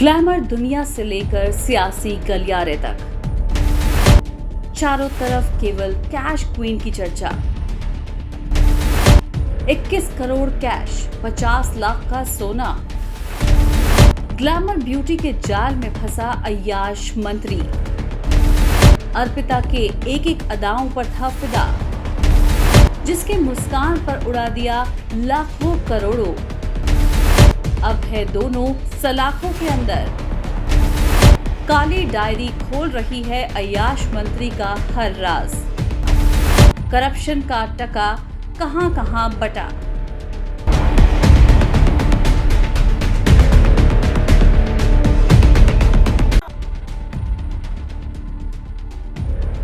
Glamour दुनिया से लेकर सियासी गलियारे तक, चारों तरफ केवल कैश क्वीन की चर्चा। 21 करोड़ कैश, 50 लाख का सोना। ग्लैमर ब्यूटी के जाल में फंसा अय्याश मंत्री। अर्पिता के एक एक अदाओं पर था फिदा, जिसके मुस्कान पर उड़ा दिया लाखों करोड़ों। अब है दोनों सलाखों के अंदर। काली डायरी खोल रही है अय्याश मंत्री का हर राज। करप्शन का टका कहां कहां बटा।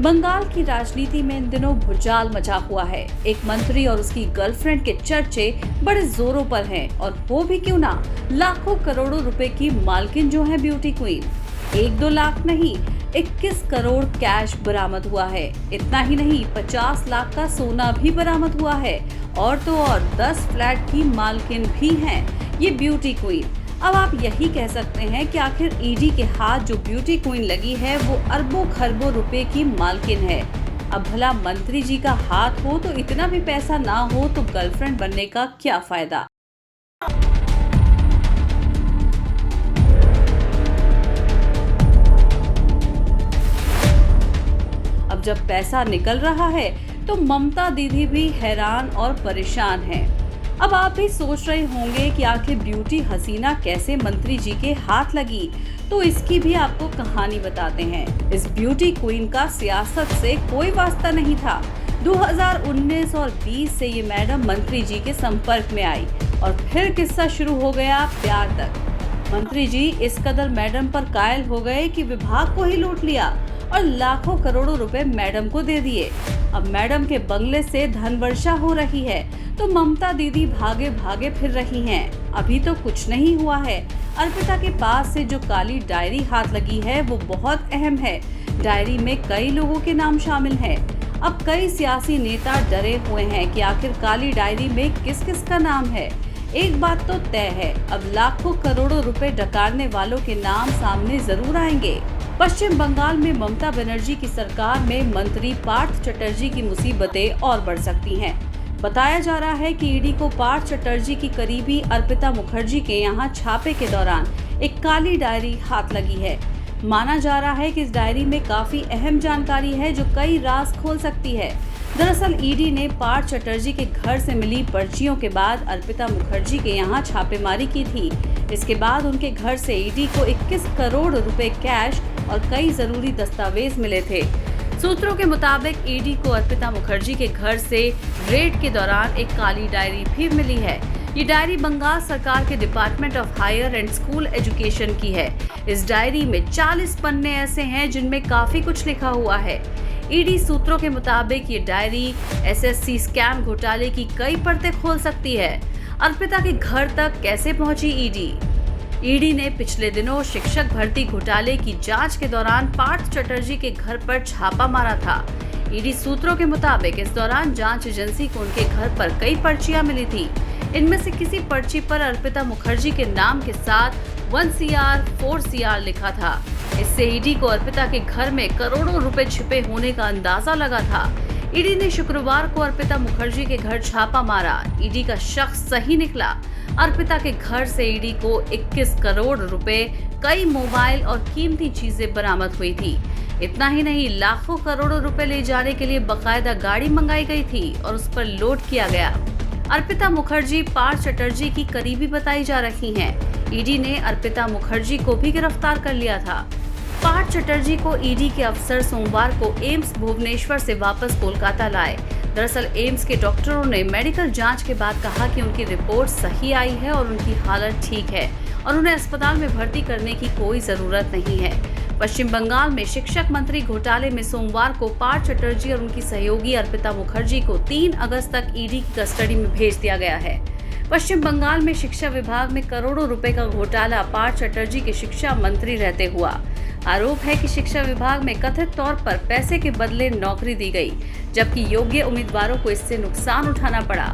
बंगाल की राजनीति में इन दिनों भूचाल मचा हुआ है। एक मंत्री और उसकी गर्लफ्रेंड के चर्चे बड़े जोरों पर हैं, और वो भी क्यों ना, लाखों करोड़ों रुपए की मालकिन जो है ब्यूटी क्वीन। 1-2 लाख नहीं, 21 करोड़ कैश बरामद हुआ है। इतना ही नहीं, 50 लाख का सोना भी बरामद हुआ है। और तो और 10 फ्लैट की मालकिन भी हैं ये ब्यूटी क्वीन। अब आप यही कह सकते हैं कि आखिर ईडी के हाथ जो ब्यूटी क्वीन लगी है वो अरबों खरबों रुपए की मालकिन है। अब भला मंत्री जी का हाथ हो तो इतना भी पैसा ना हो तो गर्लफ्रेंड बनने का क्या फायदा। अब जब पैसा निकल रहा है तो ममता दीदी भी हैरान और परेशान है। अब आप भी सोच रहे होंगे कि आखिर ब्यूटी हसीना कैसे मंत्री जी के हाथ लगी, तो इसकी भी आपको कहानी बताते हैं। इस ब्यूटी क्वीन का सियासत से कोई वास्ता नहीं था। 2019 और 20 से ये मैडम मंत्री जी के संपर्क में आई और फिर किस्सा शुरू हो गया प्यार तक। मंत्री जी इस कदर मैडम पर कायल हो गए कि विभाग को ही लूट लिया और लाखों करोड़ों रुपए मैडम को दे दिए। अब मैडम के बंगले से धन वर्षा हो रही है तो ममता दीदी भागे भागे फिर रही हैं। अभी तो कुछ नहीं हुआ है। अर्पिता के पास से जो काली डायरी हाथ लगी है वो बहुत अहम है। डायरी में कई लोगों के नाम शामिल हैं। अब कई सियासी नेता डरे हुए हैं कि आखिर काली डायरी में किस किस का नाम है। एक बात तो तय है, अब लाखों करोड़ों रुपए डकारने वालों के नाम सामने जरूर आएंगे। पश्चिम बंगाल में ममता बनर्जी की सरकार में मंत्री पार्थ चटर्जी की मुसीबतें और बढ़ सकती हैं। बताया जा रहा है कि ईडी को पार्थ चटर्जी की करीबी अर्पिता मुखर्जी के यहां छापे के दौरान एक काली डायरी हाथ लगी है। माना जा रहा है कि इस डायरी में काफी अहम जानकारी है जो कई राज खोल सकती है। दरअसल ईडी ने पार्थ चटर्जी के घर से मिली पर्चियों के बाद अर्पिता मुखर्जी के यहाँ छापेमारी की थी। इसके बाद उनके घर से ईडी को 21 करोड़ रुपए कैश और कई जरूरी दस्तावेज मिले थे। सूत्रों के मुताबिक ईडी को अर्पिता मुखर्जी के घर से रेड के दौरान एक काली डायरी भी मिली है। ये डायरी बंगाल सरकार के department of higher and school education की है। इस डायरी में 40 पन्ने ऐसे हैं जिनमें काफी कुछ लिखा हुआ है। ईडी सूत्रों के मुताबिक ये डायरी एसएससी स्कैम घोटाले की कई परतें खोल सकती है। अर्पिता के घर तक कैसे पहुंची ईडी? ईडी ने पिछले दिनों शिक्षक भर्ती घोटाले की जांच के दौरान पार्थ चटर्जी के घर पर छापा मारा था। ईडी सूत्रों के मुताबिक इस दौरान जांच एजेंसी को उनके घर पर कई पर्चियां मिली थी। इनमें से किसी पर्ची पर अर्पिता मुखर्जी के नाम के साथ 1 CR 4 CR लिखा था। इससे ईडी को अर्पिता के घर में करोड़ों रुपए छिपे होने का अंदाजा लगा था। ईडी ने शुक्रवार को अर्पिता मुखर्जी के घर छापा मारा। ईडी का शख्स सही निकला। अर्पिता के घर से ईडी को 21 करोड़ रुपए, कई मोबाइल और कीमती चीजें बरामद हुई थी। इतना ही नहीं, लाखों करोड़ों रुपए ले जाने के लिए बकायदा गाड़ी मंगाई गई थी और उस पर लोड किया गया। अर्पिता मुखर्जी पार्थ चटर्जी की करीबी बताई जा रही हैं। ईडी ने अर्पिता मुखर्जी को भी गिरफ्तार कर लिया था। पार्थ चटर्जी को ईडी के अफसर सोमवार को एम्स भुवनेश्वर से वापस कोलकाता लाए। दरअसल एम्स के डॉक्टरों ने मेडिकल जांच के बाद कहा कि उनकी रिपोर्ट सही आई है और उनकी हालत ठीक है और उन्हें अस्पताल में भर्ती करने की कोई जरूरत नहीं है। पश्चिम बंगाल में शिक्षक मंत्री घोटाले में सोमवार को पार्थ चटर्जी और उनकी सहयोगी अर्पिता मुखर्जी को 3 अगस्त तक ईडी की कस्टडी में भेज दिया गया है। पश्चिम बंगाल में शिक्षा विभाग में करोड़ों रुपए का घोटाला पार्थ चटर्जी के शिक्षा मंत्री रहते हुआ। आरोप है कि शिक्षा विभाग में कथित तौर पर पैसे के बदले नौकरी दी गई, जबकि योग्य उम्मीदवारों को इससे नुकसान उठाना पड़ा।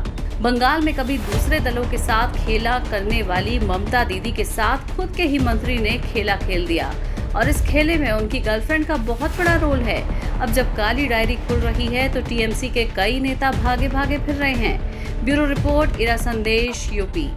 बंगाल में कभी दूसरे दलों के साथ खेला करने वाली ममता दीदी के साथ खुद के ही मंत्री ने खेला खेल दिया और इस खेले में उनकी गर्लफ्रेंड का बहुत बड़ा रोल है। अब जब काली डायरी खुल रही है तो टीएमसी के कई नेता भागे भागे फिर रहे हैं। ब्यूरो रिपोर्ट, इरा संदेश, यूपी।